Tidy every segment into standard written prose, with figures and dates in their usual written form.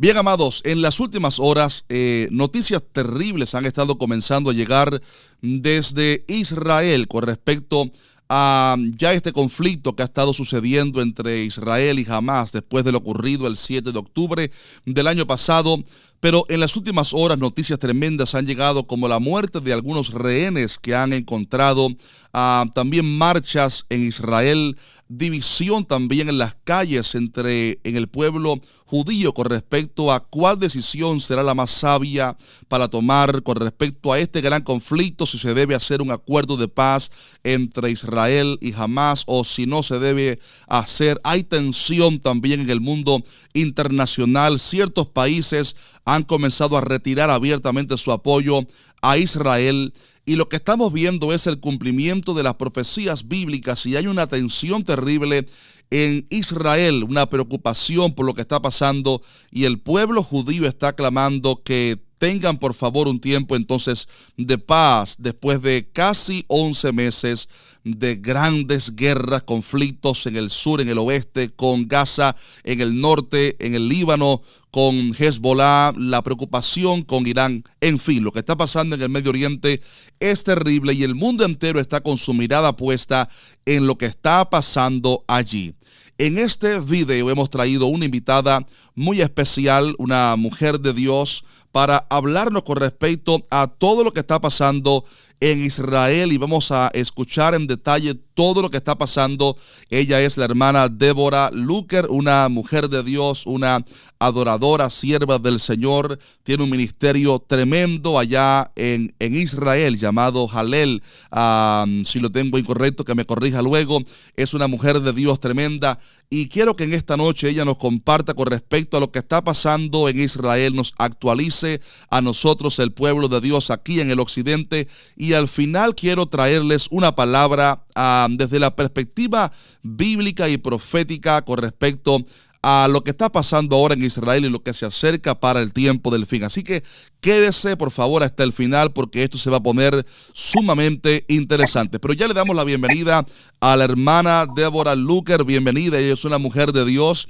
Bien, amados, en las últimas horas noticias terribles han estado comenzando a llegar desde Israel con respecto a ya este conflicto que ha estado sucediendo entre Israel y Hamás después de lo ocurrido el 7 de octubre del año pasado. Pero en las últimas horas noticias tremendas han llegado, como la muerte de algunos rehenes que han encontrado, también marchas en Israel, división también en las calles en el pueblo judío con respecto a cuál decisión será la más sabia para tomar con respecto a este gran conflicto, si se debe hacer un acuerdo de paz entre Israel y Hamás o si no se debe hacer. Hay tensión también en el mundo internacional. Ciertos países han comenzado a retirar abiertamente su apoyo a Israel. Y lo que estamos viendo es el cumplimiento de las profecías bíblicas y hay una tensión terrible en Israel, una preocupación por lo que está pasando y el pueblo judío está clamando que tengan por favor un tiempo entonces de paz después de casi 11 meses de grandes guerras, conflictos en el sur, en el oeste, con Gaza, en el norte, en el Líbano, con Hezbollah, la preocupación con Irán. En fin, lo que está pasando en el Medio Oriente es terrible y el mundo entero está con su mirada puesta en lo que está pasando allí. En este video hemos traído una invitada muy especial, una mujer de Dios, para hablarnos con respecto a todo lo que está pasando en Israel y vamos a escuchar en detalle todo lo que está pasando. Ella es la hermana Débora Luker, una mujer de Dios, una adoradora, sierva del Señor. Tiene un ministerio tremendo allá en Israel llamado Halel. Si lo tengo incorrecto, que me corrija luego. Es una mujer de Dios tremenda y quiero que en esta noche ella nos comparta con respecto a lo que está pasando en Israel, nos actualice a nosotros, el pueblo de Dios aquí en el occidente, y al final quiero traerles una palabra desde la perspectiva bíblica y profética con respecto a lo que está pasando ahora en Israel y lo que se acerca para el tiempo del fin. Así que quédese por favor hasta el final porque esto se va a poner sumamente interesante. Pero ya le damos la bienvenida a la hermana Débora Luker. Bienvenida, ella es una mujer de Dios.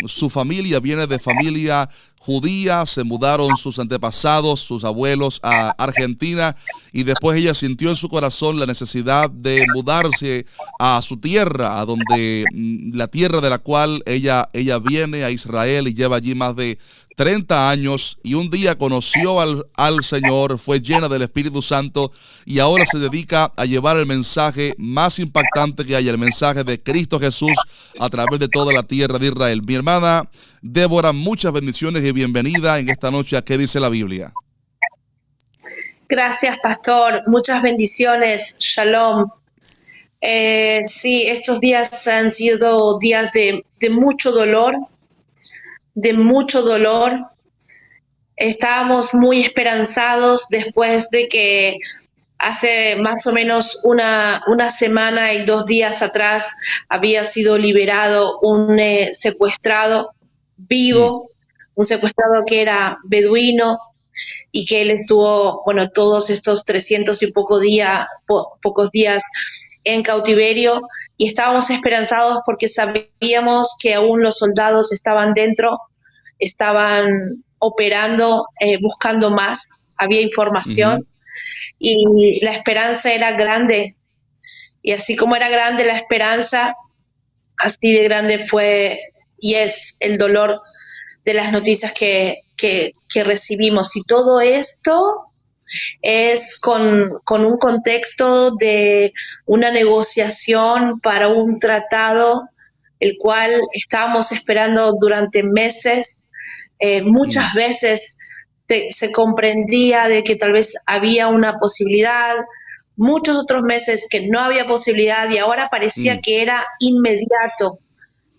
Su familia viene de familia judía, se mudaron sus antepasados, sus abuelos a Argentina y después ella sintió en su corazón la necesidad de mudarse a su tierra, a donde la tierra de la cual ella viene, a Israel, y lleva allí más de 30 años y un día conoció al Señor, fue llena del Espíritu Santo y ahora se dedica a llevar el mensaje más impactante que hay, el mensaje de Cristo Jesús a través de toda la tierra de Israel. Mi hermana Débora, muchas bendiciones y bienvenida en esta noche a ¿Qué dice la Biblia? Gracias, pastor. Muchas bendiciones. Shalom. Sí, estos días han sido días de mucho dolor, Estábamos muy esperanzados después de que hace más o menos una semana y 2 días atrás había sido liberado un secuestrado vivo, un secuestrado que era beduino y que él estuvo, todos estos 300 y pocos días en cautiverio, y estábamos esperanzados porque sabíamos que aún los soldados estaban dentro, estaban operando, buscando más, había información y la esperanza era grande. Y así como era grande la esperanza, así de grande fue y es el dolor de las noticias que recibimos. Y todo esto es con un contexto de una negociación para un tratado, el cual estábamos esperando durante meses. Muchas veces se comprendía de que tal vez había una posibilidad, muchos otros meses que no había posibilidad y ahora parecía que era inmediato.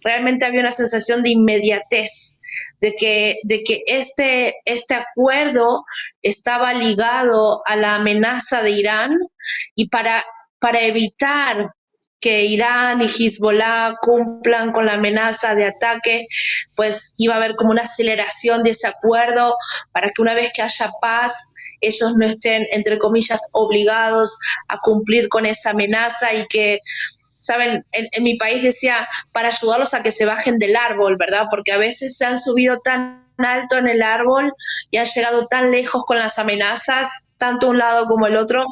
Realmente había una sensación de inmediatez, de que este acuerdo estaba ligado a la amenaza de Irán y para evitar que Irán y Hezbollah cumplan con la amenaza de ataque, pues iba a haber como una aceleración de ese acuerdo para que una vez que haya paz, ellos no estén, entre comillas, obligados a cumplir con esa amenaza y que saben, en mi país decía, para ayudarlos a que se bajen del árbol, ¿verdad? Porque a veces se han subido tan alto en el árbol y han llegado tan lejos con las amenazas, tanto un lado como el otro,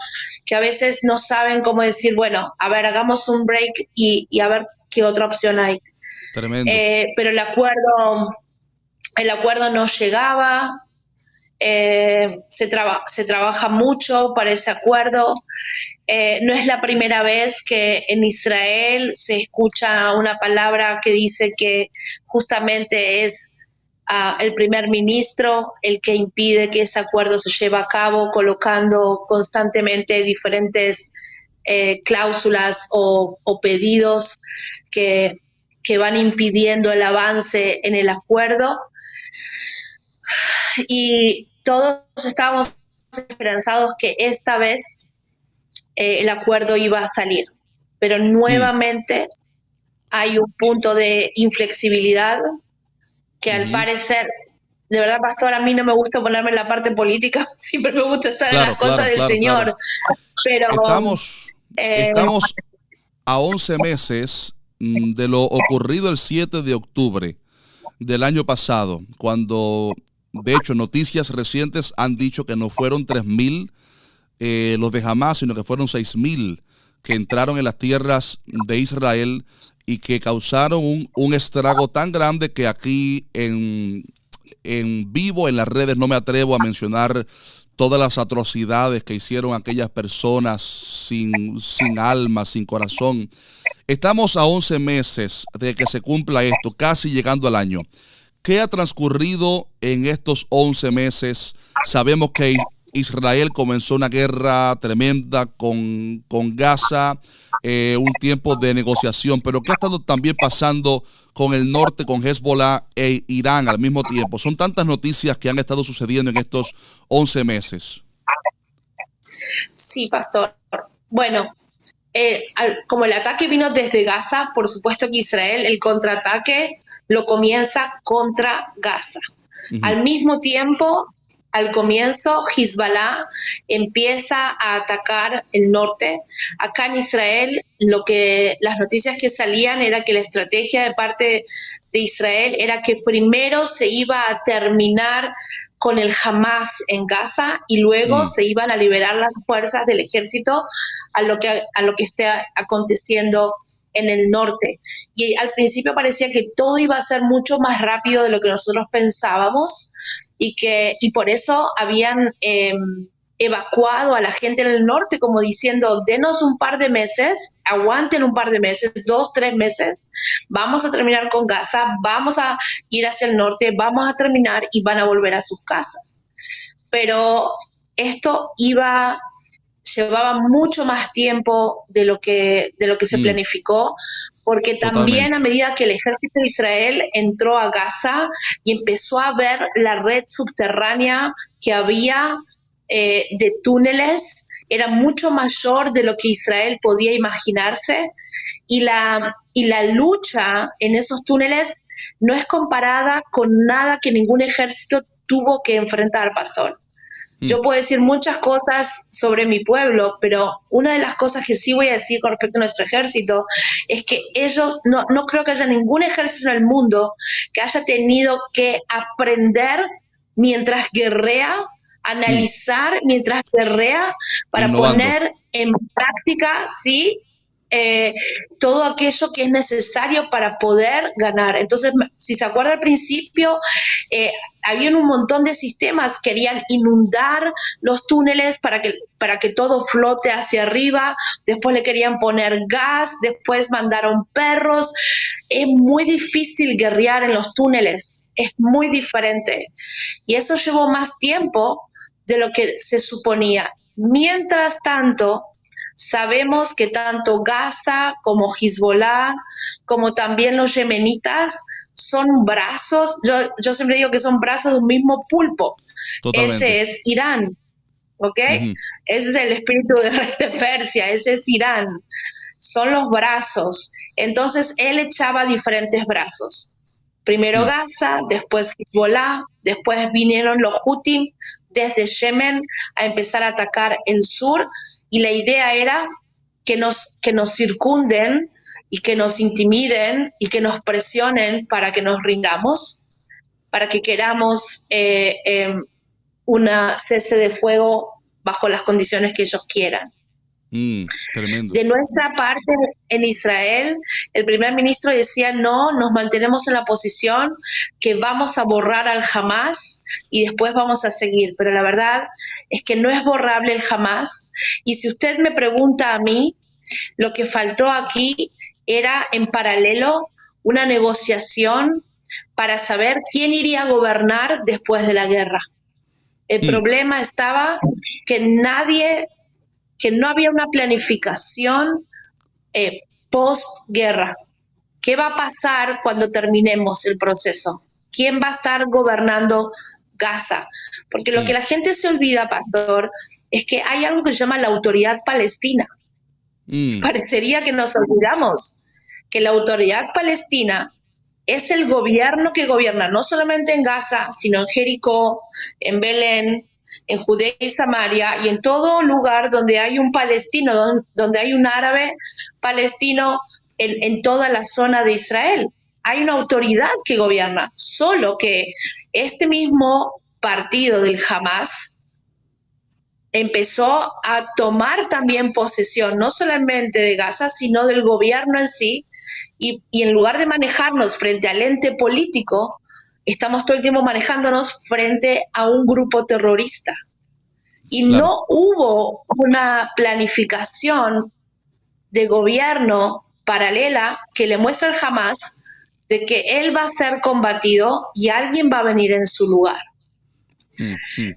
que a veces no saben cómo decir, bueno, a ver, hagamos un break y a ver qué otra opción hay. Tremendo. Pero el acuerdo no llegaba. Se trabaja mucho para ese acuerdo. No es la primera vez que en Israel se escucha una palabra que dice que justamente es el primer ministro el que impide que ese acuerdo se lleve a cabo, colocando constantemente diferentes cláusulas o pedidos que van impidiendo el avance en el acuerdo. Y todos estábamos esperanzados que esta vez el acuerdo iba a salir, pero nuevamente hay un punto de inflexibilidad que al parecer, de verdad, pastor, a mí no me gusta ponerme en la parte política, siempre me gusta estar en las cosas del Señor, pero estamos a 11 meses de lo ocurrido el 7 de octubre del año pasado, cuando de hecho noticias recientes han dicho que no fueron 3,000 los de Hamas, sino que fueron 6,000 que entraron en las tierras de Israel y que causaron un estrago tan grande que aquí en vivo, en las redes, no me atrevo a mencionar todas las atrocidades que hicieron aquellas personas sin alma, sin corazón. Estamos a 11 meses de que se cumpla esto, casi llegando al año. ¿Qué ha transcurrido en estos 11 meses? Sabemos que Israel comenzó una guerra tremenda con Gaza, un tiempo de negociación, pero ¿qué ha estado también pasando con el norte, con Hezbollah e Irán al mismo tiempo? Son tantas noticias que han estado sucediendo en estos 11 meses. Sí, pastor. Bueno, como el ataque vino desde Gaza, por supuesto que Israel, el contraataque lo comienza contra Gaza. Al mismo tiempo, al comienzo, Hezbollah empieza a atacar el norte. Acá en Israel, las noticias que salían era que la estrategia de parte de Israel era que primero se iba a terminar con el Hamas en Gaza y luego se iban a liberar las fuerzas del ejército a lo que esté aconteciendo en el norte. Y al principio parecía que todo iba a ser mucho más rápido de lo que nosotros pensábamos y por eso habían evacuado a la gente en el norte como diciendo, denos un par de meses, aguanten un par de meses, 2, 3 meses, vamos a terminar con Gaza, vamos a ir hacia el norte, vamos a terminar y van a volver a sus casas. Pero esto llevaba mucho más tiempo de lo que se planificó, porque también a medida que el ejército de Israel entró a Gaza y empezó a ver la red subterránea que había de túneles, era mucho mayor de lo que Israel podía imaginarse y la lucha en esos túneles no es comparada con nada que ningún ejército tuvo que enfrentar, pastor. Yo puedo decir muchas cosas sobre mi pueblo, pero una de las cosas que sí voy a decir con respecto a nuestro ejército es que ellos, no creo que haya ningún ejército en el mundo que haya tenido que aprender mientras guerrea, analizar mientras guerrea para poner en práctica, sí, todo aquello que es necesario para poder ganar. Entonces, si se acuerda al principio, había un montón de sistemas, querían inundar los túneles para que todo flote hacia arriba, después le querían poner gas, después mandaron perros. Es muy difícil guerrear en los túneles, es muy diferente. Y eso llevó más tiempo de lo que se suponía. Mientras tanto, sabemos que tanto Gaza como Hezbollah, como también los yemenitas, son brazos, yo siempre digo que son brazos de un mismo pulpo. Totalmente. Ese es Irán, ¿ok? Ese es el espíritu del rey de Persia, ese es Irán. Son los brazos. Entonces, él echaba diferentes brazos. Primero Gaza, después Hezbollah, después vinieron los Houthi desde Yemen a empezar a atacar el sur y la idea era que nos circunden y que nos intimiden y que nos presionen para que nos rindamos, para que queramos una cese de fuego bajo las condiciones que ellos quieran. Tremendo. De nuestra parte, en Israel, el primer ministro decía, no, nos mantenemos en la posición que vamos a borrar al Hamas y después vamos a seguir. Pero la verdad es que no es borrable el Hamas. Y si usted me pregunta a mí, lo que faltó aquí era en paralelo una negociación para saber quién iría a gobernar después de la guerra. El problema estaba que no había una planificación postguerra. ¿Qué va a pasar cuando terminemos el proceso? ¿Quién va a estar gobernando Gaza? Porque lo que la gente se olvida, pastor, es que hay algo que se llama la Autoridad Palestina. Parecería que nos olvidamos que la Autoridad Palestina es el gobierno que gobierna no solamente en Gaza, sino en Jericó, en Belén, en Judea y Samaria, y en todo lugar donde hay un palestino, donde hay un árabe palestino en toda la zona de Israel. Hay una autoridad que gobierna, solo que este mismo partido del Hamas empezó a tomar también posesión, no solamente de Gaza, sino del gobierno en sí, y en lugar de manejarnos frente al ente político, estamos todo el tiempo manejándonos frente a un grupo terrorista. Y claro, no hubo una planificación de gobierno paralela que le muestre al Hamas de que él va a ser combatido y alguien va a venir en su lugar.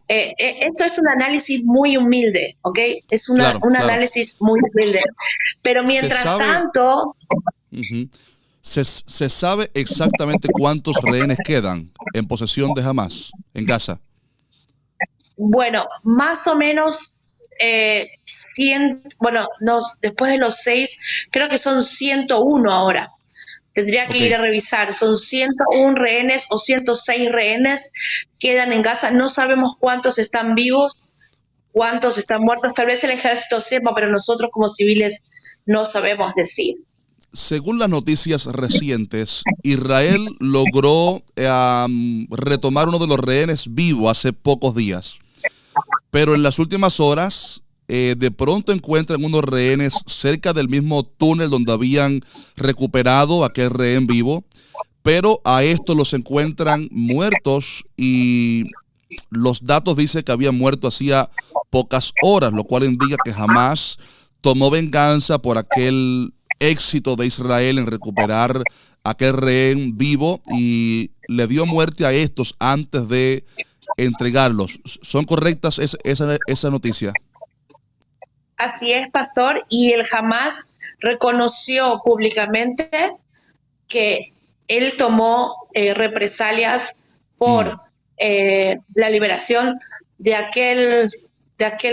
Esto es un análisis muy humilde, ¿ok? Es un análisis muy humilde. Pero mientras tanto... ¿Se sabe exactamente cuántos rehenes quedan en posesión de Hamas en Gaza? Bueno, más o menos 100, después de los 6, creo que son 101 ahora. Tendría que ir a revisar. Son 101 rehenes o 106 rehenes quedan en Gaza. No sabemos cuántos están vivos, cuántos están muertos. Tal vez el ejército sepa, pero nosotros como civiles no sabemos decir. Según las noticias recientes, Israel logró retomar uno de los rehenes vivo hace pocos días. Pero en las últimas horas, de pronto encuentran unos rehenes cerca del mismo túnel donde habían recuperado aquel rehén vivo. Pero a estos los encuentran muertos y los datos dicen que habían muerto hacía pocas horas, lo cual indica que Hamas tomó venganza por aquel éxito de Israel en recuperar aquel rehén vivo y le dio muerte a estos antes de entregarlos. ¿Son correctas esa noticia? Así es, pastor, y el Hamas reconoció públicamente que él tomó represalias por la liberación de aquel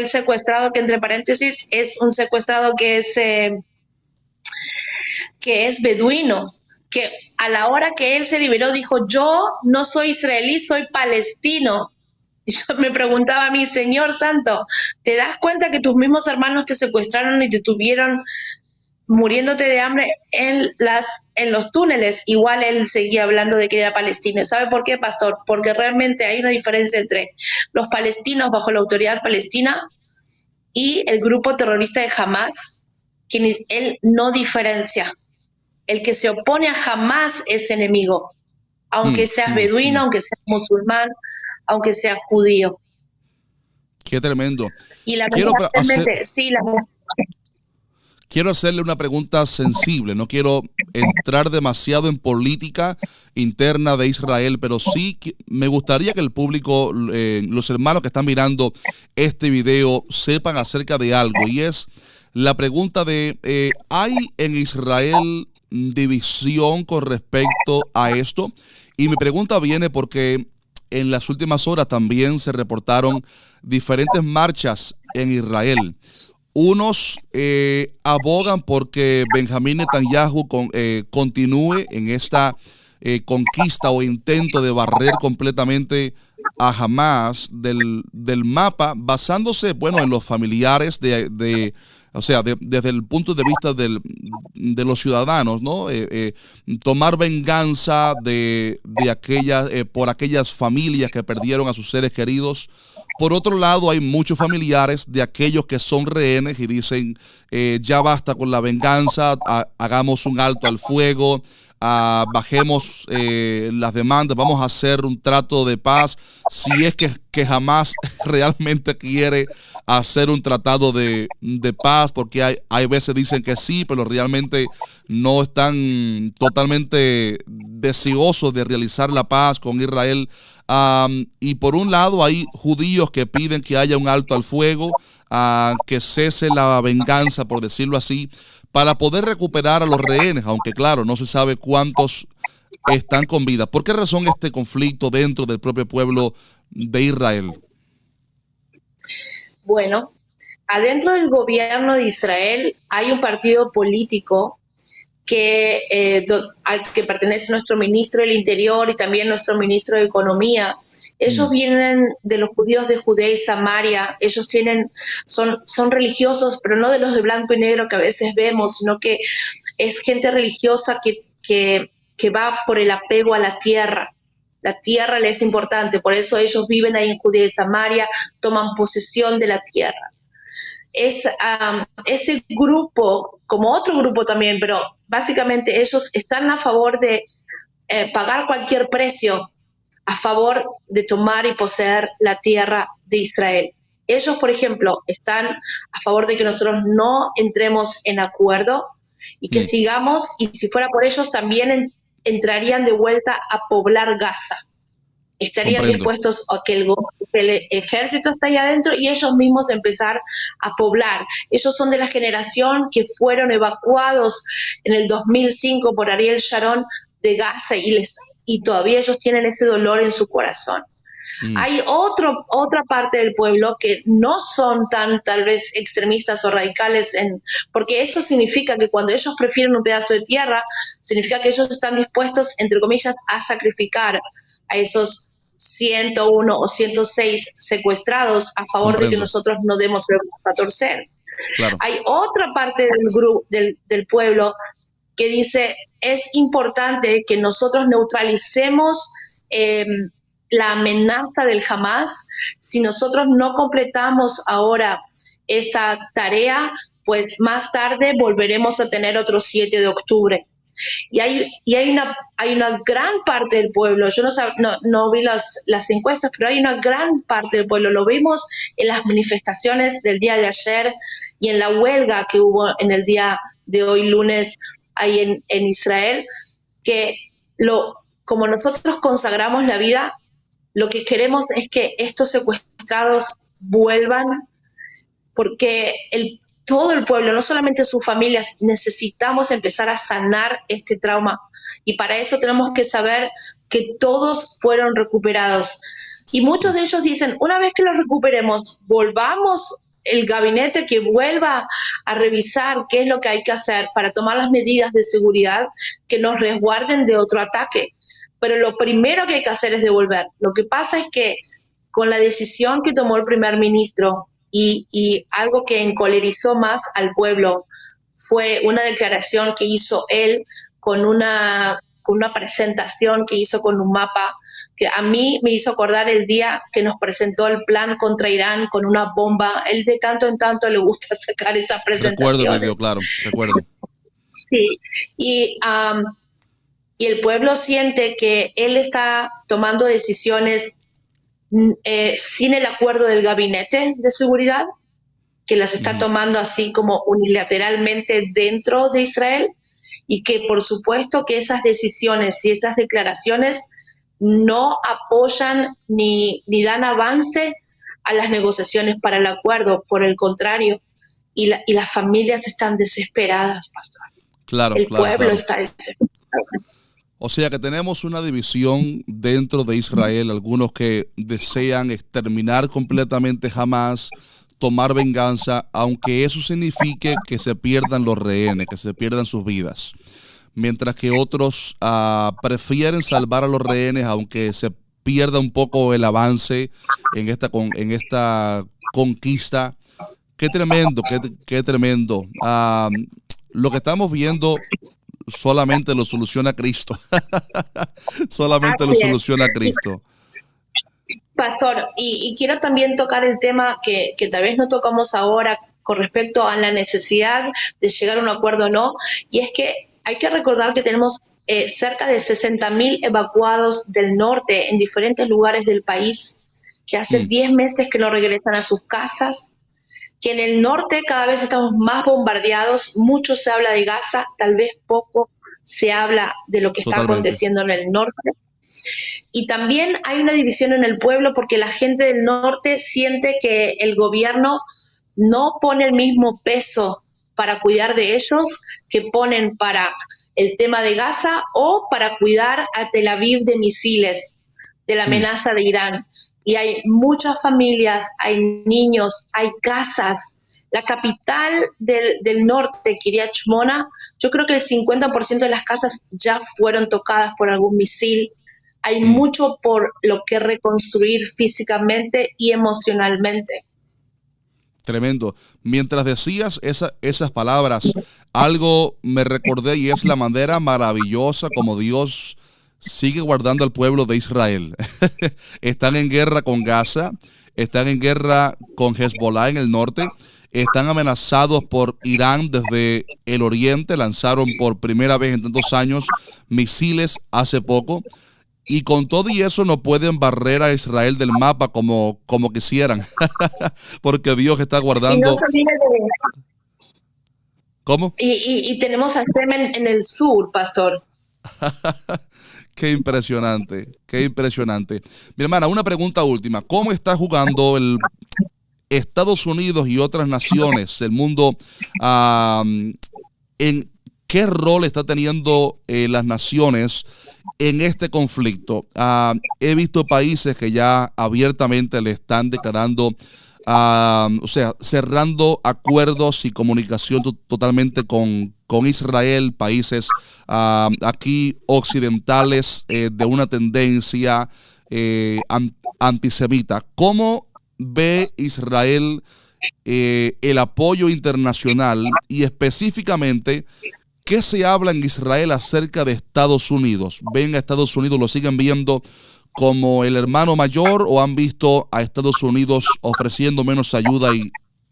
secuestrado, que entre paréntesis es un secuestrado que es beduino, que a la hora que él se liberó dijo, yo no soy israelí, soy palestino. Y yo me preguntaba a mí, Señor Santo, ¿te das cuenta que tus mismos hermanos te secuestraron y te tuvieron muriéndote de hambre en los túneles? Igual él seguía hablando de que era palestino. ¿Sabe por qué, pastor? Porque realmente hay una diferencia entre los palestinos bajo la autoridad palestina y el grupo terrorista de Hamas, que él no diferencia. El que se opone a Hamas es enemigo, aunque seas beduino, aunque seas musulmán, aunque seas judío. Qué tremendo. Y Quiero hacerle una pregunta sensible. No quiero entrar demasiado en política interna de Israel, pero sí me gustaría que el público, los hermanos que están mirando este video, sepan acerca de algo. Y es la pregunta de, ¿hay en Israel división con respecto a esto? Y mi pregunta viene porque en las últimas horas también se reportaron diferentes marchas en Israel. Unos abogan porque Benjamín Netanyahu continúe en esta conquista o intento de barrer completamente a Hamas del mapa, basándose, en los familiares de o sea, desde el punto de vista de los ciudadanos, ¿no? Tomar venganza por aquellas familias que perdieron a sus seres queridos. Por otro lado, hay muchos familiares de aquellos que son rehenes y dicen, ya basta con la venganza, hagamos un alto al fuego, bajemos las demandas, vamos a hacer un trato de paz, si es que Hamás realmente quiere hacer un tratado de paz, porque hay veces dicen que sí, pero realmente no están totalmente deseosos de realizar la paz con Israel. Y por un lado hay judíos que piden que haya un alto al fuego, que cese la venganza, por decirlo así, para poder recuperar a los rehenes, aunque claro, no se sabe cuántos están con vida. ¿Por qué razón este conflicto dentro del propio pueblo de Israel? Bueno, adentro del gobierno de Israel hay un partido político al que pertenece nuestro ministro del Interior y también nuestro ministro de Economía. Ellos vienen de los judíos de Judea y Samaria. Ellos son religiosos, pero no de los de blanco y negro que a veces vemos, sino que es gente religiosa que va por el apego a la tierra. La tierra les es importante, por eso ellos viven ahí en Judea y Samaria, toman posesión de la tierra. Ese grupo, como otro grupo también, pero básicamente ellos están a favor de pagar cualquier precio a favor de tomar y poseer la tierra de Israel. Ellos, por ejemplo, están a favor de que nosotros no entremos en acuerdo y que sigamos, y si fuera por ellos también entrarían de vuelta a poblar Gaza. Estarían dispuestos a que el ejército está ahí adentro y ellos mismos empezar a poblar. Ellos son de la generación que fueron evacuados en el 2005 por Ariel Sharon de Gaza y todavía ellos tienen ese dolor en su corazón. Hay otra parte del pueblo que no son tan tal vez extremistas o radicales, porque eso significa que cuando ellos prefieren un pedazo de tierra, significa que ellos están dispuestos, entre comillas, a sacrificar a esos 101 o 106 secuestrados a favor de que nosotros no demos el 14. Claro. Hay otra parte del pueblo que dice, es importante que nosotros neutralicemos la amenaza del Hamás. Si nosotros no completamos ahora esa tarea, pues más tarde volveremos a tener otro 7 de octubre. Y hay una gran parte del pueblo, yo no vi las encuestas, pero hay una gran parte del pueblo, lo vimos en las manifestaciones del día de ayer y en la huelga que hubo en el día de hoy, lunes, ahí en Israel, que como nosotros consagramos la vida, lo que queremos es que estos secuestrados vuelvan, porque todo el pueblo, no solamente sus familias, necesitamos empezar a sanar este trauma. Y para eso tenemos que saber que todos fueron recuperados. Y muchos de ellos dicen, una vez que los recuperemos, volvamos el gabinete que vuelva a revisar qué es lo que hay que hacer para tomar las medidas de seguridad que nos resguarden de otro ataque. Pero lo primero que hay que hacer es devolver. Lo que pasa es que con la decisión que tomó el primer ministro y algo que encolerizó más al pueblo fue una declaración que hizo él con una presentación que hizo con un mapa que a mí me hizo acordar el día que nos presentó el plan contra Irán con una bomba. Él de tanto en tanto le gusta sacar esas presentaciones. Recuerdo el video, claro, recuerdo. Sí, y el pueblo siente que él está tomando decisiones sin el acuerdo del gabinete de seguridad, que las está tomando así como unilateralmente dentro de Israel, y que por supuesto que esas decisiones y esas declaraciones no apoyan ni dan avance a las negociaciones para el acuerdo, por el contrario, y las familias están desesperadas, pastor. Claro, el pueblo está desesperado. O sea que tenemos una división dentro de Israel, algunos que desean exterminar completamente Hamás, tomar venganza, aunque eso signifique que se pierdan los rehenes, que se pierdan sus vidas. Mientras que otros prefieren salvar a los rehenes, aunque se pierda un poco el avance en esta conquista Qué tremendo, qué tremendo. Lo que estamos viendo solamente lo soluciona Cristo. Solamente lo Así es. soluciona Cristo. Pastor, y quiero también tocar el tema que tal vez no tocamos ahora con respecto a la necesidad de llegar a un acuerdo o no, y es que hay que recordar que tenemos cerca de 60.000 evacuados del norte en diferentes lugares del país, que hace 10 meses que no regresan a sus casas, que en el norte cada vez estamos más bombardeados, mucho se habla de Gaza, tal vez poco se habla de lo que está Totalmente. aconteciendo en el norte. Y también hay una división en el pueblo porque la gente del norte siente que el gobierno no pone el mismo peso para cuidar de ellos que ponen para el tema de Gaza o para cuidar a Tel Aviv de misiles, de la amenaza de Irán. Y hay muchas familias, hay niños, hay casas. La capital del norte, Kiryat Shmona, yo creo que el 50% de las casas ya fueron tocadas por algún misil. Hay mucho por lo que reconstruir físicamente y emocionalmente. Tremendo. Mientras decías esas palabras, algo me recordé y es la manera maravillosa como Dios sigue guardando al pueblo de Israel. Están en guerra con Gaza, están en guerra con Hezbollah en el norte, están amenazados por Irán desde el oriente, lanzaron por primera vez en tantos años misiles hace poco. Y con todo y eso no pueden barrer a Israel del mapa como quisieran. Porque Dios está guardando. Y no se olvide de... ¿Cómo? Y tenemos a Yemen en el sur, pastor. Qué impresionante, qué impresionante. Mi hermana, una pregunta última. ¿Cómo está jugando el Estados Unidos y otras naciones, el mundo, en qué rol está teniendo las naciones en este conflicto? He visto países que ya abiertamente le están declarando, o sea, cerrando acuerdos y comunicación totalmente con Israel, países aquí occidentales de una tendencia antisemita. ¿Cómo ve Israel el apoyo internacional y específicamente qué se habla en Israel acerca de Estados Unidos? ¿Ven a Estados Unidos, lo siguen viendo como el hermano mayor o han visto a Estados Unidos ofreciendo menos ayuda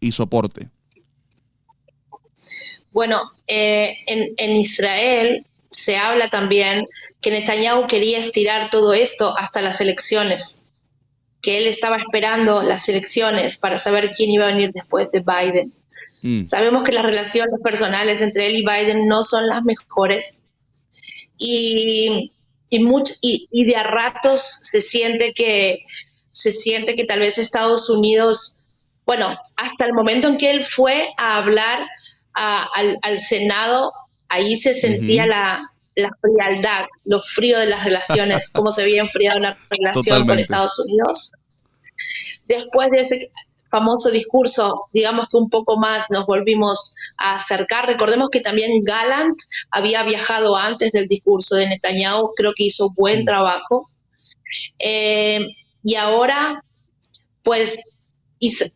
y soporte? Bueno, en Israel se habla también que Netanyahu quería estirar todo esto hasta las elecciones, que él estaba esperando las elecciones para saber quién iba a venir después de Biden. Sabemos que las relaciones personales entre él y Biden no son las mejores y de a ratos se siente que tal vez Estados Unidos, bueno, hasta el momento en que él fue a hablar al Senado, ahí se sentía la frialdad, lo frío de las relaciones, cómo se había enfriado la relación con Estados Unidos. Después de ese famoso discurso, digamos que un poco más nos volvimos a acercar. Recordemos que también Gallant había viajado antes del discurso de Netanyahu, creo que hizo buen trabajo. Y ahora, pues,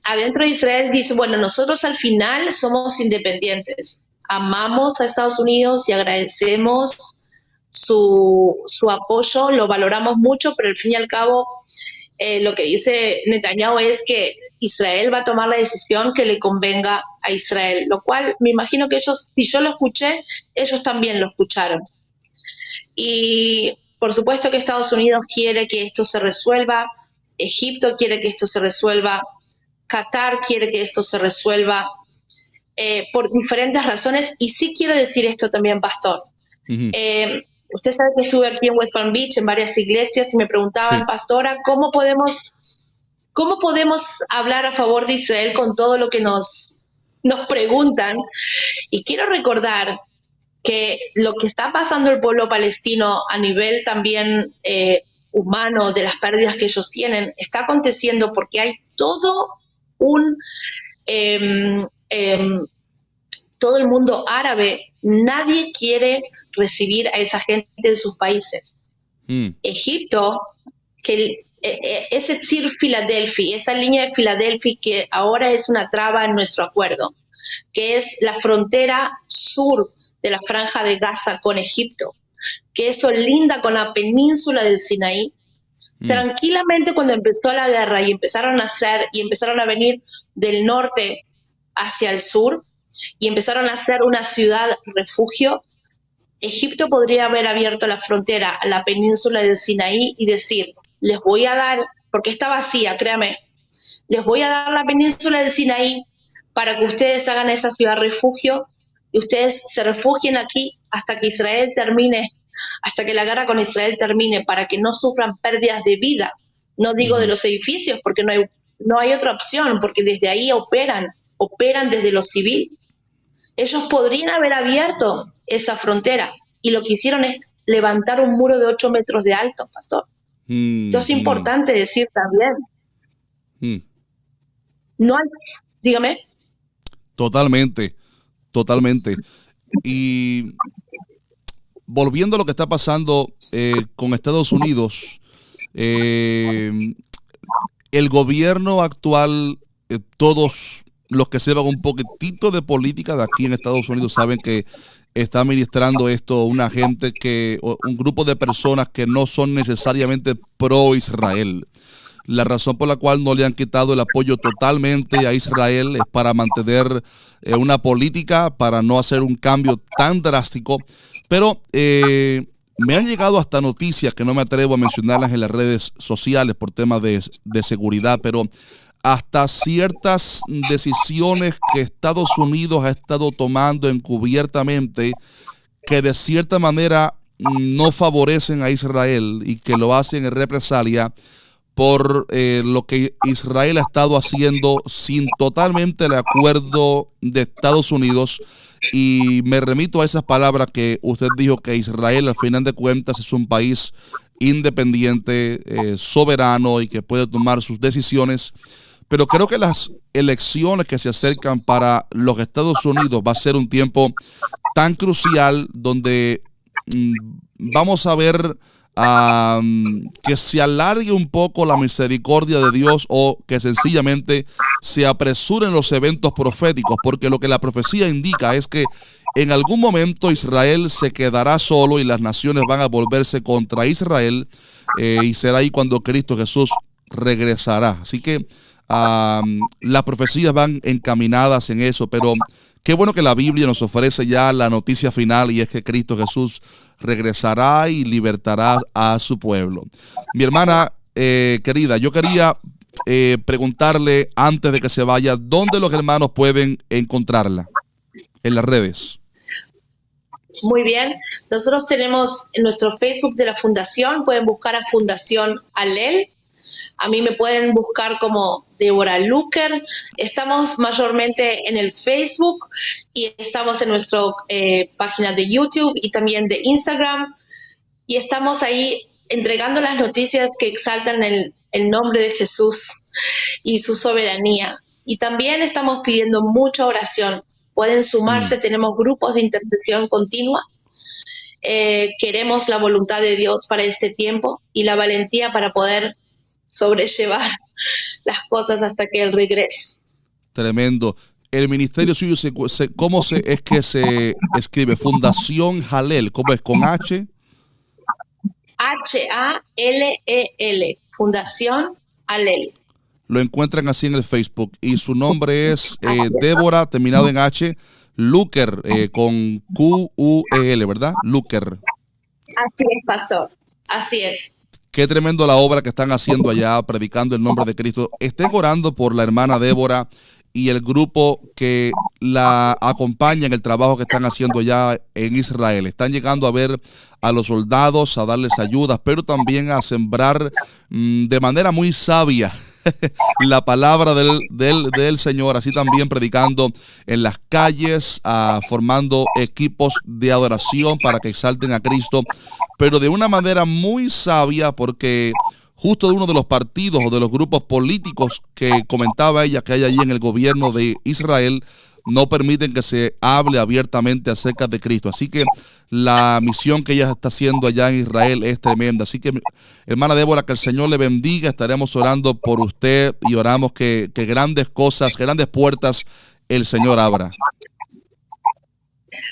adentro de Israel dice, bueno, nosotros al final somos independientes, amamos a Estados Unidos y agradecemos su apoyo, lo valoramos mucho, pero al fin y al cabo lo que dice Netanyahu es que Israel va a tomar la decisión que le convenga a Israel, lo cual me imagino que ellos, si yo lo escuché, ellos también lo escucharon. Y por supuesto que Estados Unidos quiere que esto se resuelva, Egipto quiere que esto se resuelva, Qatar quiere que esto se resuelva por diferentes razones. Y sí quiero decir esto también, pastor. Usted sabe que estuve aquí en West Palm Beach, en varias iglesias, y me preguntaban, pastora, ¿cómo podemos hablar a favor de Israel con todo lo que nos preguntan? Y quiero recordar que lo que está pasando el pueblo palestino a nivel también humano, de las pérdidas que ellos tienen, está aconteciendo porque hay todo el mundo árabe, nadie quiere recibir a esa gente en sus países. Egipto, que es decir, Filadelfia, esa línea de Filadelfia que ahora es una traba en nuestro acuerdo, que es la frontera sur de la Franja de Gaza con Egipto, que eso linda con la península del Sinaí. Tranquilamente, cuando empezó la guerra y empezaron a venir del norte hacia el sur y empezaron a hacer una ciudad refugio, Egipto podría haber abierto la frontera a la península del Sinaí y decir, les voy a dar, porque está vacía, créame, les voy a dar la península del Sinaí para que ustedes hagan esa ciudad refugio y ustedes se refugien aquí hasta que Israel termine, hasta que la guerra con Israel termine, para que no sufran pérdidas de vida. No digo de los edificios, porque no hay otra opción, porque desde ahí operan desde lo civil. Ellos podrían haber abierto esa frontera y lo que hicieron es levantar un muro de 8 metros de alto, pastor. Esto es importante decir también. No hay, dígame. Totalmente. Y volviendo a lo que está pasando con Estados Unidos, el gobierno actual, todos los que sepan un poquitito de política de aquí en Estados Unidos saben que está administrando esto un grupo de personas que no son necesariamente pro Israel. La razón por la cual no le han quitado el apoyo totalmente a Israel es para mantener una política, para no hacer un cambio tan drástico. Pero me han llegado hasta noticias que no me atrevo a mencionarlas en las redes sociales por temas de seguridad, pero hasta ciertas decisiones que Estados Unidos ha estado tomando encubiertamente que de cierta manera no favorecen a Israel y que lo hacen en represalia por lo que Israel ha estado haciendo sin totalmente el acuerdo de Estados Unidos. Y me remito a esas palabras que usted dijo, que Israel al final de cuentas es un país independiente, soberano y que puede tomar sus decisiones. Pero creo que las elecciones que se acercan para los Estados Unidos va a ser un tiempo tan crucial donde vamos a ver que se alargue un poco la misericordia de Dios o que sencillamente se apresuren los eventos proféticos, porque lo que la profecía indica es que en algún momento Israel se quedará solo y las naciones van a volverse contra Israel, y será ahí cuando Cristo Jesús regresará. Así que las profecías van encaminadas en eso, pero qué bueno que la Biblia nos ofrece ya la noticia final, y es que Cristo Jesús regresará y libertará a su pueblo. Mi hermana querida, yo quería preguntarle antes de que se vaya, ¿dónde los hermanos pueden encontrarla en las redes? Muy bien, nosotros tenemos en nuestro Facebook de la Fundación, pueden buscar a Fundación Alel. A mí me pueden buscar como Débora Luker. Estamos mayormente en el Facebook y estamos en nuestra página de YouTube y también de Instagram. Y estamos ahí entregando las noticias que exaltan el nombre de Jesús y su soberanía. Y también estamos pidiendo mucha oración. Pueden sumarse, tenemos grupos de intercesión continua. Queremos la voluntad de Dios para este tiempo y la valentía para poder sobrellevar las cosas hasta que Él regrese. Tremendo. El ministerio suyo, ¿cómo es que se escribe? Fundación Halel, ¿cómo es? ¿Con H? H-A-L-E-L, Fundación Halel. Lo encuentran así en el Facebook. Y su nombre es Débora, terminado en H, Luker, con Q-U-E-L, ¿verdad? Luker. Así es, pastor. Así es. Qué tremendo la obra que están haciendo allá, predicando el nombre de Cristo. Estén orando por la hermana Débora y el grupo que la acompaña en el trabajo que están haciendo allá en Israel. Están llegando a ver a los soldados, a darles ayuda, pero también a sembrar de manera muy sabia la palabra del Señor, así también predicando en las calles, formando equipos de adoración para que exalten a Cristo, pero de una manera muy sabia, porque justo de uno de los partidos o de los grupos políticos que comentaba ella que hay allí en el gobierno de Israel, no permiten que se hable abiertamente acerca de Cristo. Así que la misión que ella está haciendo allá en Israel es tremenda. Así que, hermana Débora, que el Señor le bendiga. Estaremos orando por usted y oramos que grandes cosas, grandes puertas el Señor abra.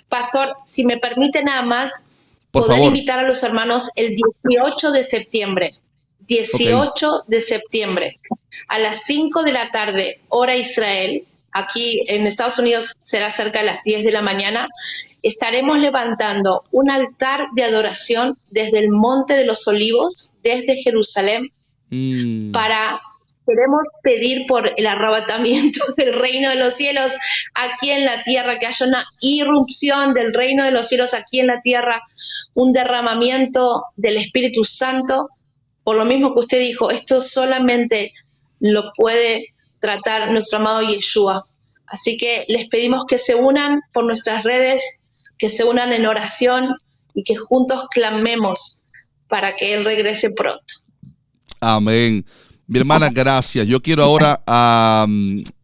Pastor, si me permite nada más, Por poder favor. invitar a los hermanos el 18 de septiembre. 18 de septiembre, a las 5 de la tarde, hora Israel. Aquí en Estados Unidos será cerca de las 10 de la mañana. Estaremos levantando un altar de adoración desde el Monte de los Olivos, desde Jerusalén, queremos pedir por el arrebatamiento del reino de los cielos aquí en la tierra, que haya una irrupción del reino de los cielos aquí en la tierra, un derramamiento del Espíritu Santo. Por lo mismo que usted dijo, esto solamente lo puede tratar nuestro amado Yeshua. Así que les pedimos que se unan por nuestras redes, que se unan en oración y que juntos clamemos para que Él regrese pronto. Amén. Mi hermana, gracias. Yo quiero ahora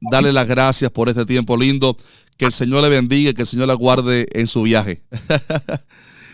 darle las gracias por este tiempo lindo. Que el Señor le bendiga y que el Señor la guarde en su viaje.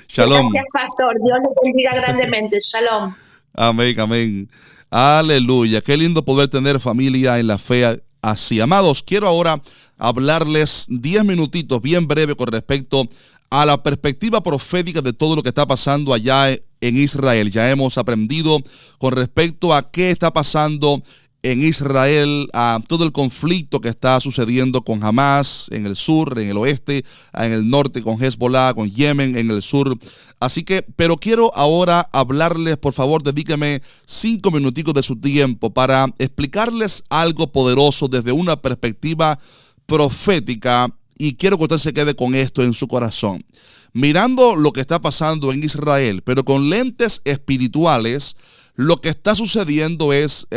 Shalom. Gracias, pastor. Dios le bendiga grandemente. Shalom. Amén, amén. Aleluya. Qué lindo poder tener familia en la fe así. Amados, quiero ahora hablarles 10 minutitos bien breve con respecto a la perspectiva profética de todo lo que está pasando allá en Israel. Ya hemos aprendido con respecto a qué está pasando en Israel, a todo el conflicto que está sucediendo con Hamas en el sur, en el oeste, en el norte con Hezbollah, con Yemen en el sur. Así que, pero quiero ahora hablarles, por favor, dedíqueme 5 minuticos de su tiempo para explicarles algo poderoso desde una perspectiva profética, y quiero que usted se quede con esto en su corazón. Mirando lo que está pasando en Israel, pero con lentes espirituales, lo que está sucediendo es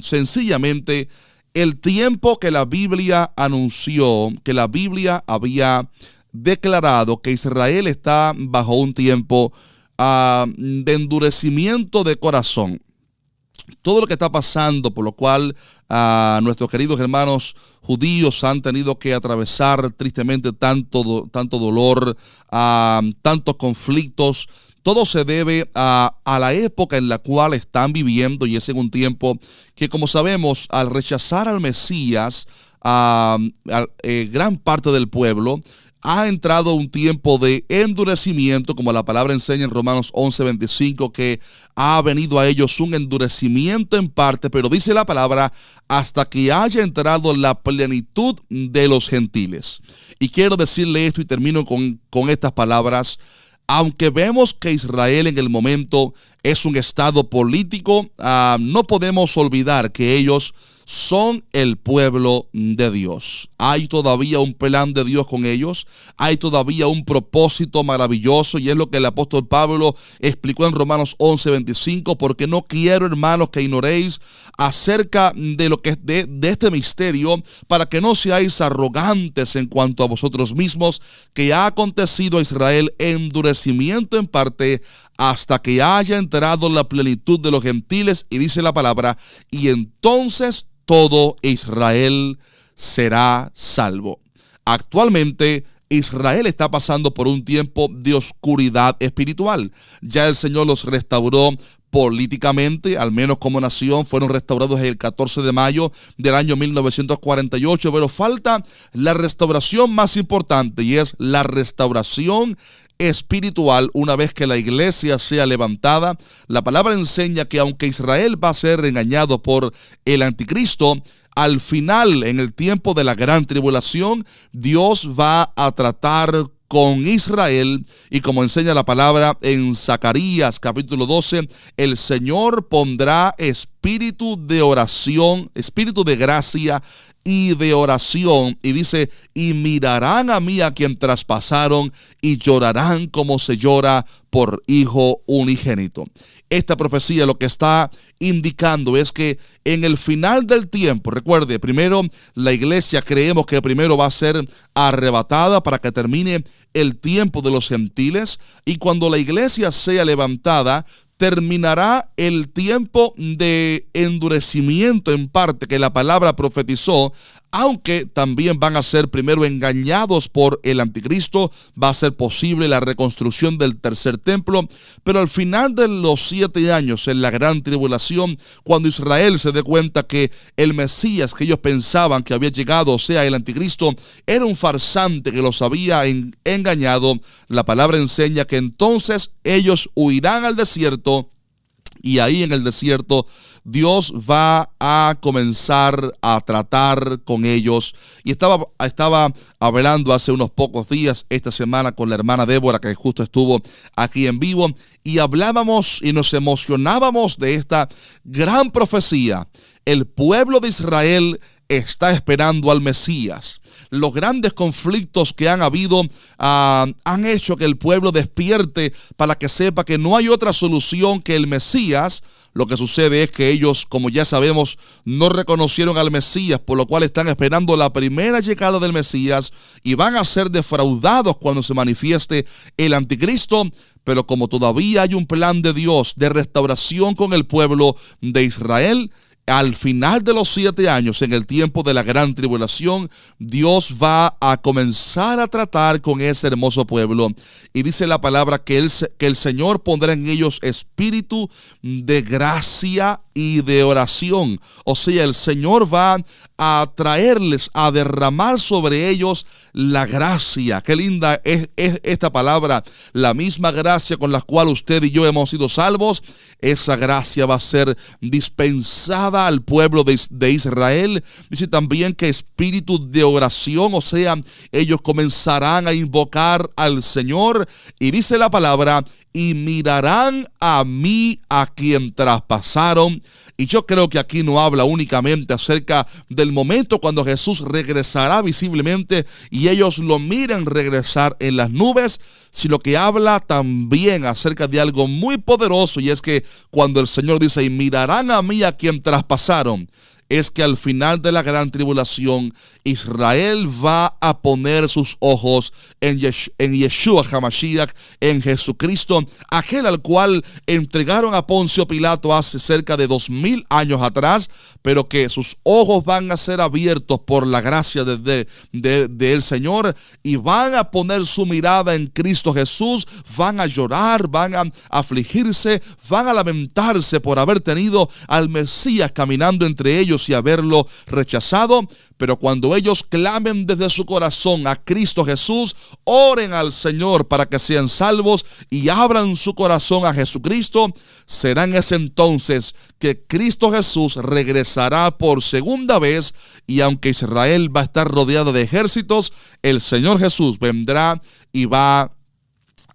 sencillamente el tiempo que la Biblia anunció, que la Biblia había declarado que Israel está bajo un tiempo de endurecimiento de corazón. Todo lo que está pasando, por lo cual nuestros queridos hermanos judíos han tenido que atravesar tristemente tanto dolor, tantos conflictos, todo se debe a la época en la cual están viviendo, y es en un tiempo que, como sabemos, al rechazar al Mesías, gran parte del pueblo ha entrado un tiempo de endurecimiento, como la palabra enseña en Romanos 11:25, que ha venido a ellos un endurecimiento en parte, pero dice la palabra, hasta que haya entrado la plenitud de los gentiles. Y quiero decirle esto y termino con estas palabras. Aunque vemos que Israel en el momento es un estado político, no podemos olvidar que ellos son el pueblo de Dios. Hay todavía un plan de Dios con ellos, hay todavía un propósito maravilloso, y es lo que el apóstol Pablo explicó en Romanos 11:25, porque no quiero, hermanos, que ignoréis acerca de lo que de este misterio, para que no seáis arrogantes en cuanto a vosotros mismos, que ha acontecido a Israel endurecimiento en parte, hasta que haya entrado la plenitud de los gentiles, y dice la palabra, y entonces todo Israel será salvo. Actualmente Israel está pasando por un tiempo de oscuridad espiritual. Ya el Señor los restauró políticamente, al menos como nación, fueron restaurados el 14 de mayo del año 1948, pero falta la restauración más importante, y es la restauración espiritual. Una vez que la iglesia sea levantada, la palabra enseña que aunque Israel va a ser engañado por el anticristo, al final, en el tiempo de la gran tribulación, Dios va a tratar con Israel, y como enseña la palabra en Zacarías capítulo 12, el Señor pondrá espíritu de oración, espíritu de gracia y de oración, y dice, y mirarán a mí a quien traspasaron, y llorarán como se llora por hijo unigénito. Esta profecía lo que está indicando es que en el final del tiempo, recuerde, primero la iglesia creemos que primero va a ser arrebatada para que termine el tiempo de los gentiles, y cuando la iglesia sea levantada, terminará el tiempo de endurecimiento en parte que la palabra profetizó aunque también van a ser primero engañados por el anticristo. Va a ser posible la reconstrucción del tercer templo, pero al final de los 7 años, en la gran tribulación, cuando Israel se dé cuenta que el Mesías que ellos pensaban que había llegado, o sea, el anticristo, era un farsante que los había engañado, la palabra enseña que entonces ellos huirán al desierto. Y ahí en el desierto Dios va a comenzar a tratar con ellos. Y estaba hablando hace unos pocos días, esta semana, con la hermana Débora, que justo estuvo aquí en vivo, y hablábamos y nos emocionábamos de esta gran profecía. El pueblo de Israel está esperando al Mesías. Los grandes conflictos que han habido han hecho que el pueblo despierte para que sepa que no hay otra solución que el Mesías. Lo que sucede es que ellos, como ya sabemos, no reconocieron al Mesías, por lo cual están esperando la primera llegada del Mesías y van a ser defraudados cuando se manifieste el anticristo. Pero como todavía hay un plan de Dios de restauración con el pueblo de Israel, al final de los 7 años, en el tiempo de la gran tribulación, Dios va a comenzar a tratar con ese hermoso pueblo. Y dice la palabra que el Señor pondrá en ellos espíritu de gracia y de oración. O sea, el Señor va a traerles, a derramar sobre ellos la gracia. Qué linda es esta palabra. La misma gracia con la cual usted y yo hemos sido salvos, esa gracia va a ser dispensada al pueblo de Israel. Dice también que espíritu de oración, o sea, ellos comenzarán a invocar al Señor. Y dice la palabra: y mirarán a mí, a quien traspasaron. Y yo creo que aquí no habla únicamente acerca del momento cuando Jesús regresará visiblemente y ellos lo miren regresar en las nubes, sino que habla también acerca de algo muy poderoso, y es que cuando el Señor dice: y mirarán a mí, a quien traspasaron, es que al final de la gran tribulación Israel va a poner sus ojos en Yeshua HaMashiach, en Jesucristo, aquel al cual entregaron a Poncio Pilato hace cerca de 2000 años atrás, pero que sus ojos van a ser abiertos por la gracia del Señor y van a poner su mirada en Cristo Jesús. Van a llorar, van a afligirse, van a lamentarse por haber tenido al Mesías caminando entre ellos y haberlo rechazado. Pero cuando ellos clamen desde su corazón a Cristo Jesús, oren al Señor para que sean salvos y abran su corazón a Jesucristo, será en ese entonces que Cristo Jesús regresará por segunda vez. Y aunque Israel va a estar rodeado de ejércitos, el Señor Jesús vendrá y va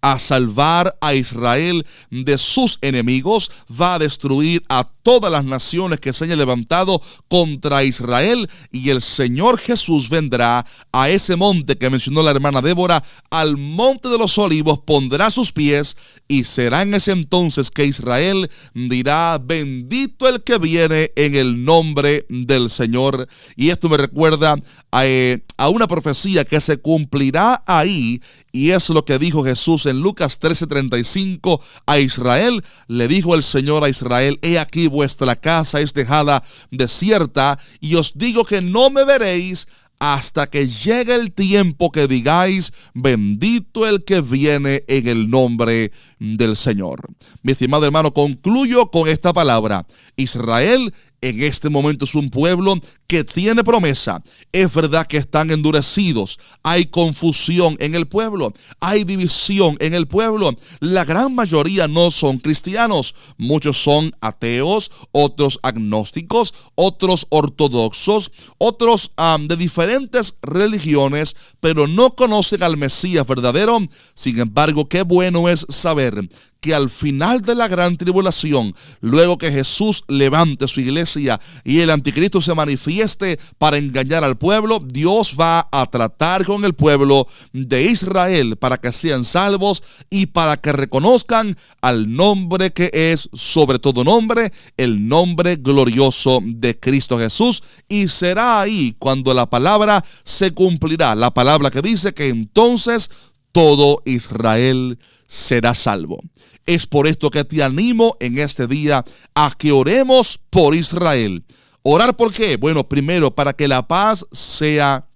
a salvar a Israel de sus enemigos, va a destruir a todas las naciones que se hayan levantado contra Israel, y el Señor Jesús vendrá a ese monte que mencionó la hermana Débora, al monte de los olivos, pondrá sus pies, y será en ese entonces que Israel dirá: bendito el que viene en el nombre del Señor. Y esto me recuerda a una profecía que se cumplirá ahí, y es lo que dijo Jesús en Lucas 13:35 a Israel. Le dijo el Señor a Israel: he aquí vuestra casa es dejada desierta, y os digo que no me veréis hasta que llegue el tiempo que digáis: bendito el que viene en el nombre del Señor. Mi estimado hermano, concluyo con esta palabra. Israel en este momento es un pueblo que tiene promesa. Es verdad que están endurecidos, hay confusión en el pueblo, hay división en el pueblo. La gran mayoría no son cristianos, muchos son ateos, otros agnósticos, otros ortodoxos, otros de diferentes religiones, pero no conocen al Mesías verdadero. Sin embargo, qué bueno es saber que al final de la gran tribulación, luego que Jesús levante su iglesia y el anticristo se manifieste para engañar al pueblo, Dios va a tratar con el pueblo de Israel para que sean salvos y para que reconozcan al nombre que es sobre todo nombre, el nombre glorioso de Cristo Jesús. Y será ahí cuando la palabra se cumplirá, la palabra que dice que entonces todo Israel será salvo. Es por esto que te animo en este día a que oremos por Israel. ¿Orar por qué? Bueno, primero, para que la paz sea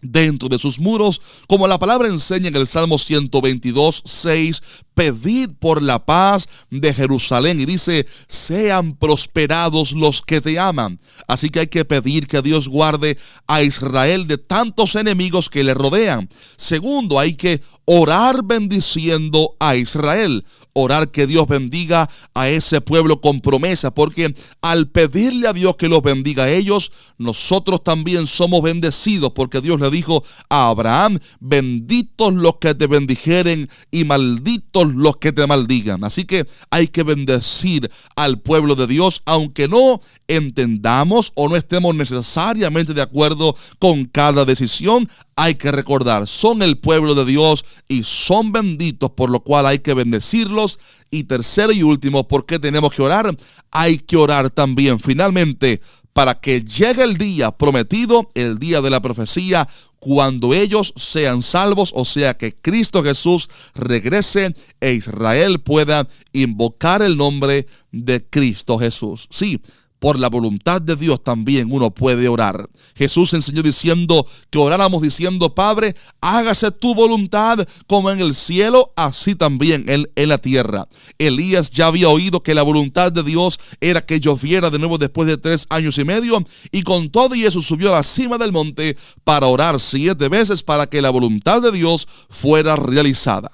dentro de sus muros, como la palabra enseña en el Salmo 122:6, pedid por la paz de Jerusalén, y dice, sean prosperados los que te aman. Así que hay que pedir que Dios guarde a Israel de tantos enemigos que le rodean. Segundo, hay que orar bendiciendo a Israel, orar que Dios bendiga a ese pueblo con promesa, porque al pedirle a Dios que los bendiga a ellos, nosotros también somos bendecidos, porque Dios le dijo a Abraham, benditos los que te bendijeren y malditos los que te maldigan. Así que hay que bendecir al pueblo de Dios, aunque no entendamos o no estemos necesariamente de acuerdo con cada decisión. Hay que recordar, son el pueblo de Dios y son benditos, por lo cual hay que bendecirlos. Y tercero y último, ¿por qué tenemos que orar? Hay que orar también, finalmente, para que llegue el día prometido, el día de la profecía, cuando ellos sean salvos, o sea que Cristo Jesús regrese e Israel pueda invocar el nombre de Cristo Jesús. Sí, por la voluntad de Dios también uno puede orar. Jesús enseñó diciendo que oráramos diciendo, Padre, hágase tu voluntad como en el cielo, así también en la tierra. Elías ya había oído que la voluntad de Dios era que lloviera de nuevo después de 3 años y medio, y con todo y eso subió a la cima del monte para orar 7 veces para que la voluntad de Dios fuera realizada.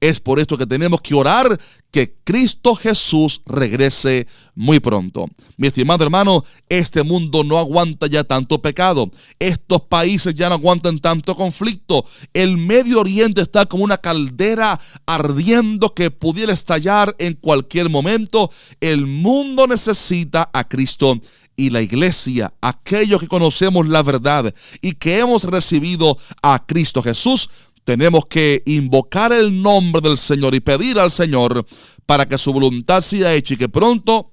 Es por esto que tenemos que orar que Cristo Jesús regrese muy pronto. Mi estimado hermano, este mundo no aguanta ya tanto pecado. Estos países ya no aguantan tanto conflicto. El Medio Oriente está como una caldera ardiendo que pudiera estallar en cualquier momento. El mundo necesita a Cristo. Y la iglesia, aquellos que conocemos la verdad y que hemos recibido a Cristo Jesús, tenemos que invocar el nombre del Señor y pedir al Señor para que su voluntad sea hecha y que pronto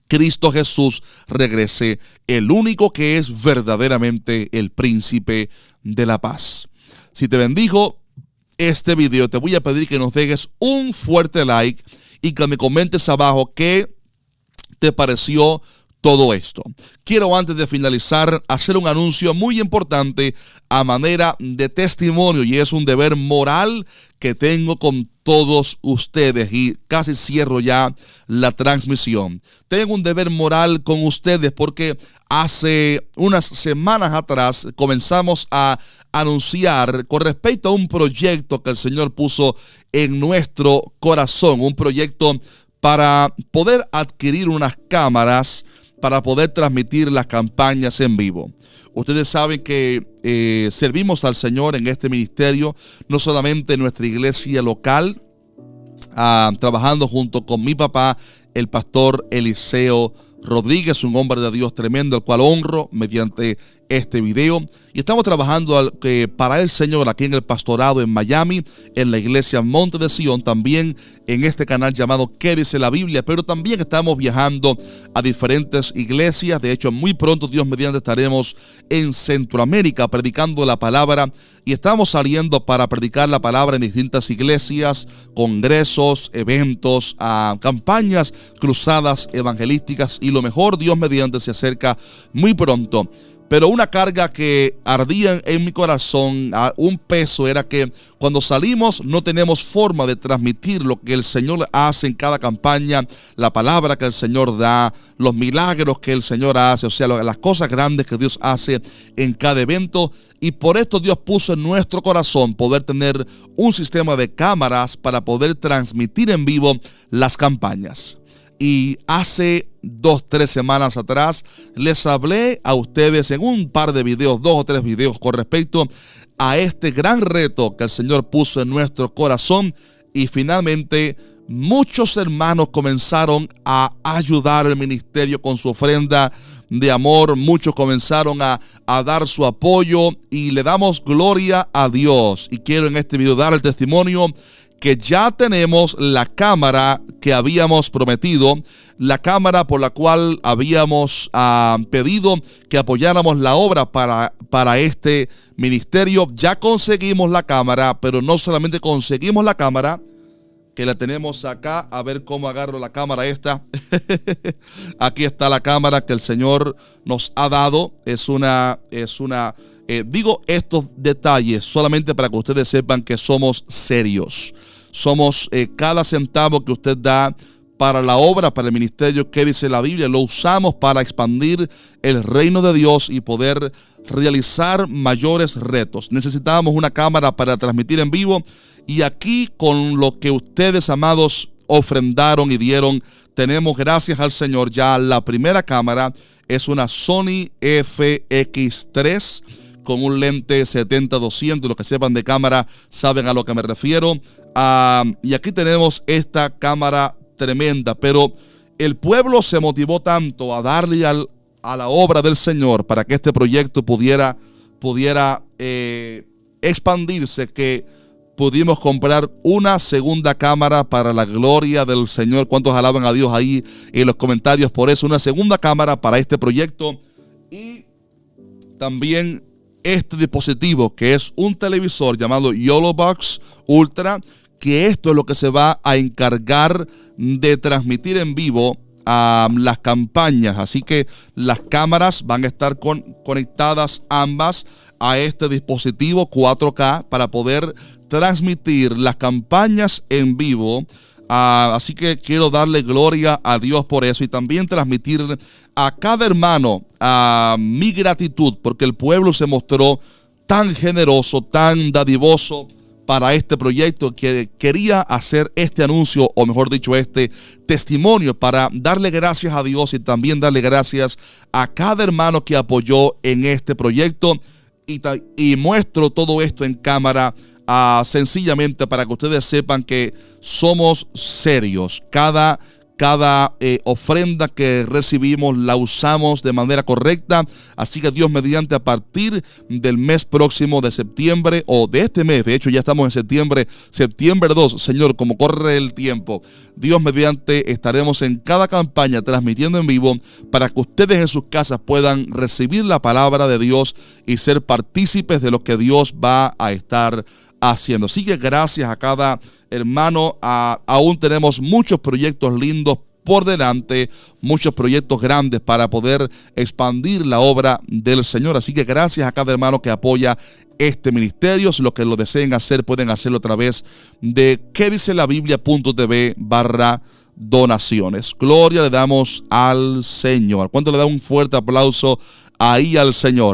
Cristo Jesús regrese, el único que es verdaderamente el príncipe de la paz. Si te bendijo este video, te voy a pedir que nos dejes un fuerte like y que me comentes abajo qué te pareció todo esto. Quiero, antes de finalizar, hacer un anuncio muy importante a manera de testimonio, y es un deber moral que tengo con todos ustedes, y casi cierro ya la transmisión. Tengo un deber moral con ustedes porque hace unas semanas atrás comenzamos a anunciar con respecto a un proyecto que el Señor puso en nuestro corazón, un proyecto para poder adquirir unas cámaras para poder transmitir las campañas en vivo. Ustedes saben que servimos al Señor en este ministerio, no solamente en nuestra iglesia local, trabajando junto con mi papá, el pastor Eliseo Rodríguez, un hombre de Dios tremendo, al cual honro mediante este video. Y estamos trabajando para el Señor aquí en el pastorado en Miami, en la iglesia Monte de Sion, también en este canal llamado ¿Qué dice la Biblia? Pero también estamos viajando a diferentes iglesias. De hecho, muy pronto, Dios mediante, estaremos en Centroamérica predicando la palabra, y estamos saliendo para predicar la palabra en distintas iglesias, congresos, eventos, campañas, cruzadas evangelísticas, y lo mejor, Dios mediante, se acerca muy pronto. Pero una carga que ardía en mi corazón, un peso, era que cuando salimos no tenemos forma de transmitir lo que el Señor hace en cada campaña, la palabra que el Señor da, los milagros que el Señor hace, o sea, las cosas grandes que Dios hace en cada evento. Y por esto Dios puso en nuestro corazón poder tener un sistema de cámaras para poder transmitir en vivo las campañas. Y hace 2-3 semanas atrás les hablé a ustedes en un par de videos, 2 o 3 videos, con respecto a este gran reto que el Señor puso en nuestro corazón. Y finalmente muchos hermanos comenzaron a ayudar al ministerio con su ofrenda de amor. Muchos comenzaron a dar su apoyo, y le damos gloria a Dios. Y quiero en este video dar el testimonio que ya tenemos la cámara que habíamos prometido, la cámara por la cual habíamos pedido que apoyáramos la obra para este ministerio. Ya conseguimos la cámara, pero no solamente conseguimos la cámara, que la tenemos acá. A ver cómo agarro la cámara esta. Aquí está la cámara que el Señor nos ha dado. Digo estos detalles solamente para que ustedes sepan que somos serios. Somos cada centavo que usted da para la obra, para el ministerio que dice la Biblia, lo usamos para expandir el reino de Dios y poder realizar mayores retos. Necesitábamos una cámara para transmitir en vivo, y aquí, con lo que ustedes, amados, ofrendaron y dieron, tenemos, gracias al Señor, ya la primera cámara. Es una Sony FX3 con un lente 70-200. Los que sepan de cámara saben a lo que me refiero. Y aquí tenemos esta cámara tremenda, pero el pueblo se motivó tanto a darle a la obra del Señor para que este proyecto pudiera expandirse, que pudimos comprar una segunda cámara para la gloria del Señor. ¿Cuántos alaban a Dios ahí en los comentarios por eso? Una segunda cámara para este proyecto, y también este dispositivo que es un televisor llamado YOLOBOX Ultra, que esto es lo que se va a encargar de transmitir en vivo a las campañas. Así que las cámaras van a estar conectadas ambas a este dispositivo 4K para poder transmitir las campañas en vivo. Así que quiero darle gloria a Dios por eso, y también transmitir a cada hermano mi gratitud, porque el pueblo se mostró tan generoso, tan dadivoso para este proyecto, que quería hacer este anuncio, o mejor dicho, este testimonio, para darle gracias a Dios y también darle gracias a cada hermano que apoyó en este proyecto. Y muestro todo esto en cámara sencillamente para que ustedes sepan que somos serios. Cada ofrenda que recibimos la usamos de manera correcta. Así que Dios mediante, a partir del mes próximo de septiembre, o de este mes, de hecho ya estamos en septiembre 2, Señor, como corre el tiempo, Dios mediante estaremos en cada campaña transmitiendo en vivo para que ustedes en sus casas puedan recibir la palabra de Dios y ser partícipes de lo que Dios va a estar haciendo. Así que gracias a cada hermano. Aún tenemos muchos proyectos lindos por delante, muchos proyectos grandes para poder expandir la obra del Señor. Así que gracias a cada hermano que apoya este ministerio. Si los que lo deseen hacer, pueden hacerlo a través de quedicelabiblia.tv/donaciones. Gloria le damos al Señor. ¿Cuánto le da un fuerte aplauso ahí al Señor?